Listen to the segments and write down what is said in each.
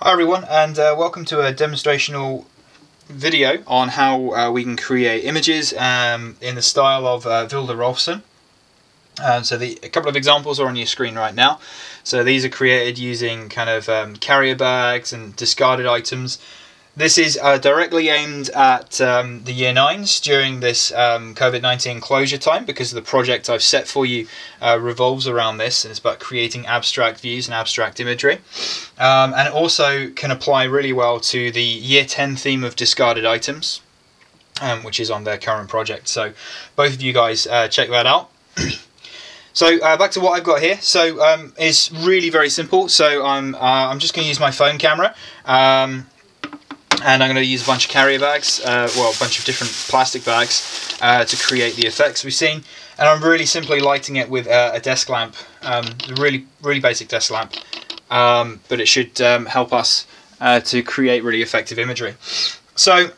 Hi everyone, and welcome to a demonstrational video on how we can create images in the style of Vilde Rolfsen. So a couple of examples are on your screen right now. So these are created using kind of carrier bags and discarded items. This is directly aimed at the Year 9s during this COVID-19 closure time, because the project I've set for you revolves around this, and it's about creating abstract views and abstract imagery. And it also can apply really well to the Year 10 theme of discarded items, which is on their current project. So both of you guys check that out. So back to what I've got here. So it's really very simple. So I'm just going to use my phone camera. And I'm going to use a bunch of carrier bags, well, a bunch of different plastic bags to create the effects we've seen. And I'm really simply lighting it with a desk lamp, a really basic desk lamp, but it should help us to create really effective imagery. So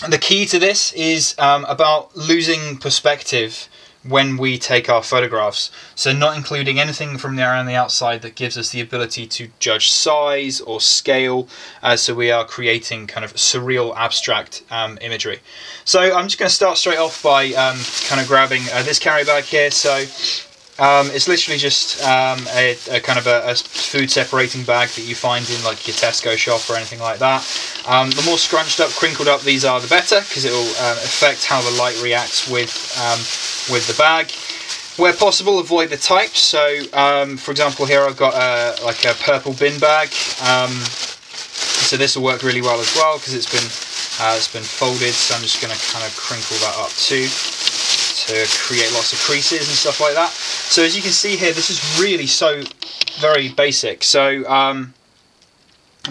the key to this is about losing perspective when we take our photographs, so not including anything from around the outside that gives us the ability to judge size or scale, so we are creating kind of surreal abstract imagery. So I'm just going to start straight off by kind of grabbing this carry bag here. So it's literally just a kind of a food separating bag that you find in like your Tesco shop or anything like that. The more scrunched up, crinkled up these are, the better, because it will affect how the light reacts with the bag. Where possible, avoid the types. So for example, here I've got like a purple bin bag. So this will work really well as well, because it's been folded. So I'm just going to kind of crinkle that up too, to create lots of creases and stuff like that. So as you can see here, this is really so very basic. So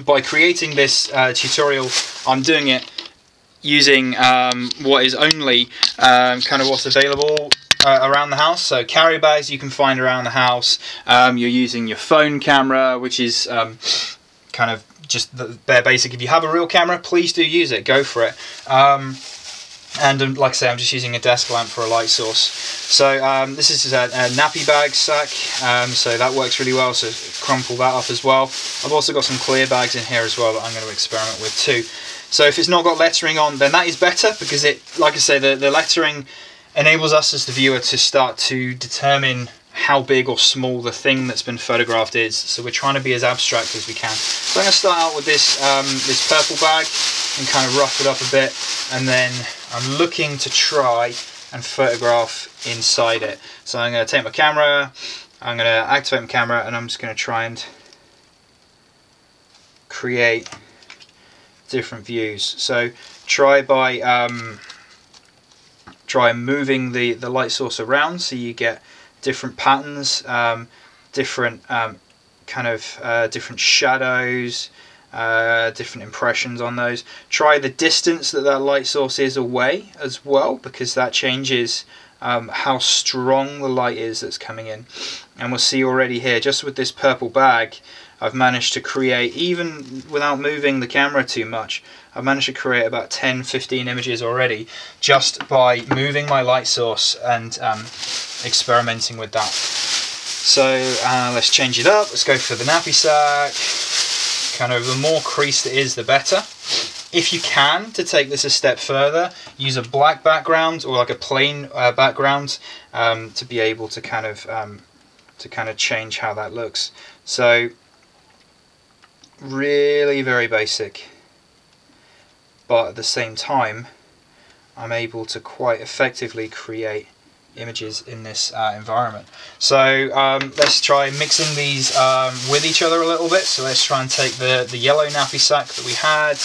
by creating this tutorial, I'm doing it using what is only kind of what's available around the house. So carrier bags you can find around the house. You're using your phone camera, which is kind of just the bare basic. If you have a real camera, please do use it, go for it. And like I say, I'm just using a desk lamp for a light source. So this is a nappy bag sack, so that works really well, so crumple that up as well. I've also got some clear bags in here as well that I'm going to experiment with too. So if it's not got lettering on, then that is better, because it, like I say, the lettering enables us as the viewer to start to determine how big or small the thing that's been photographed is. So we're trying to be as abstract as we can. So I'm going to start out with this this purple bag and kind of rough it up a bit, and then I'm looking to try and photograph inside it. So I'm going to take my camera, I'm going to activate my camera, and I'm just going to try and create different views. So try by moving the light source around, so you get different patterns, different different shadows, different impressions on those. Try the distance that light source is away as well, because that changes how strong the light is that's coming in. And we'll see already here, just with this purple bag, I've managed to create, even without moving the camera too much, I've managed to create about 10-15 images already, just by moving my light source and experimenting with that. So let's change it up. Let's go for the nappy sack. Kind of the more creased it is, the better. If you can, to take this a step further, use a black background or like a plain background to be able to kind of change how that looks. So really very basic, but at the same time I'm able to quite effectively create images in this environment. So let's try mixing these with each other a little bit. So let's try and take the yellow nappy sack that we had,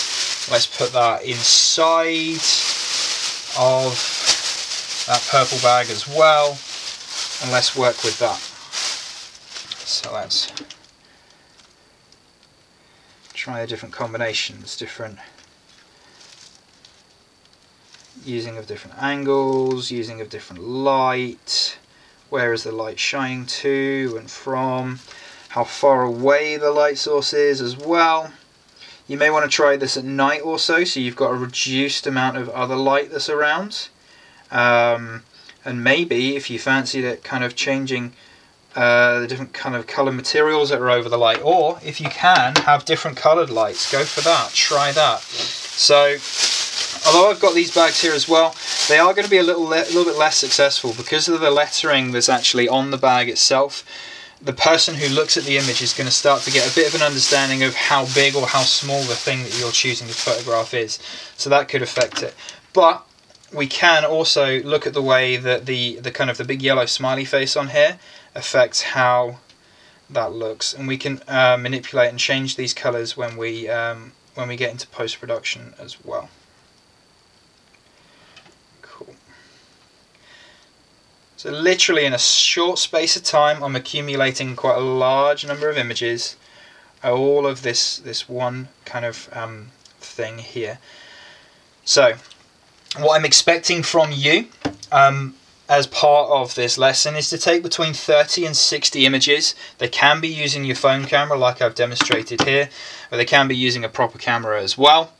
let's put that inside of that purple bag as well, and let's work with that. So let's try the different combinations, using of different angles, using of different light, where is the light shining to and from, how far away the light source is as well. You may want to try this at night also, so you've got a reduced amount of other light that's around, and maybe if you fancied it kind of changing the different kind of colour materials that are over the light, or if you can have different coloured lights, go for that, try that. So although I've got these bags here as well, they are going to be a little bit less successful because of the lettering that's actually on the bag itself. The person who looks at the image is going to start to get a bit of an understanding of how big or how small the thing that you're choosing to photograph is. So that could affect it. But we can also look at the way that the kind of the big yellow smiley face on here affects how that looks, and we can manipulate and change these colours when we get into post-production as well. Cool. So literally in a short space of time, I'm accumulating quite a large number of images, all of this one kind of thing here. So what I'm expecting from you as part of this lesson is to take between 30 and 60 images. They can be using your phone camera like I've demonstrated here, or they can be using a proper camera as well.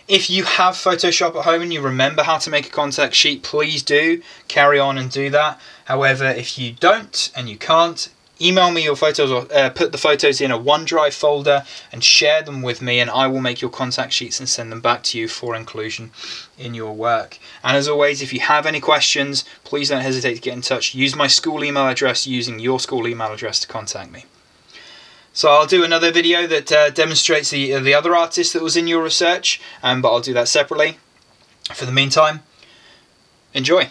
If you have Photoshop at home and you remember how to make a contact sheet, please do carry on and do that. However, if you don't and you can't, email me your photos, or put the photos in a OneDrive folder and share them with me, and I will make your contact sheets and send them back to you for inclusion in your work. And as always, if you have any questions, please don't hesitate to get in touch. Use my school email address using your school email address to contact me. So I'll do another video that demonstrates the other artist that was in your research, but I'll do that separately. For the meantime, enjoy.